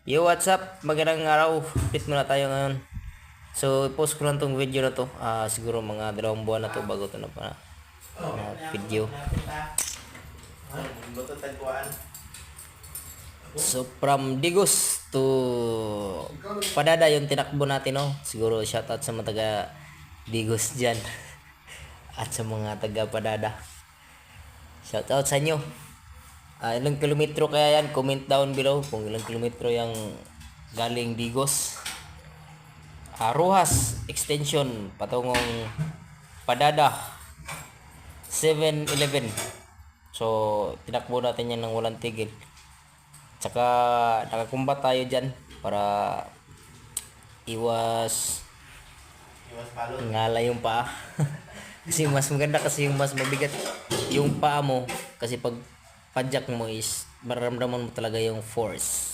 Yo, what's up? Magandang araw. Update muna tayo ngayon. So, post ko lang tong video na to. Siguro mga 2 buwan na to bago to na video. So, from Digos to Padada yung tinakbo natin, no? Siguro shoutout sa mga taga Digos dyan. At sa mga taga Padada. Shoutout sa inyo. Ilang kilometro kaya yan? Comment down below kung ilang kilometro yung galing Digos. Rojas Extension patungong Padada 7-Eleven. So, tinakbo natin yan ng walang tigil. Tsaka, nakakumbat tayo dyan para iwas ngala yung paa. Kasi mas maganda kasi yung mas mabigat yung paa mo. Kasi pag padjak mo is mararamdaman mo talaga yung force.